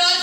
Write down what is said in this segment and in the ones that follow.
9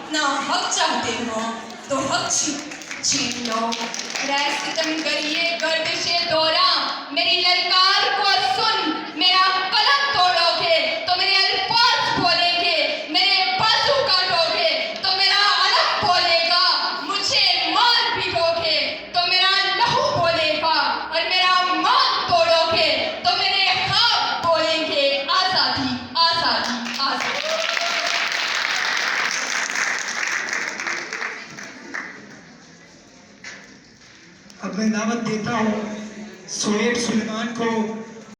अपना हक चाहते हो तो हक छीन लो। सितम करिए गर्दिशे दौरा, मेरी ललकार को सुन। मेरा कलम तोड़ोगे तो मेरे अल्फाज बोलेंगे, मेरे बाजू काटोगे तो मेरा अलम बोलेगा, मुझे मार पीटोगे तो मेरा लहू बोलेगा, और मेरा मान तोड़ोगे तो मेरे ख्वाब बोलेंगे आज़ादी आज़ादी आज़ादी। अब मैं दावत देता हूँ सुहेब सुलेमान को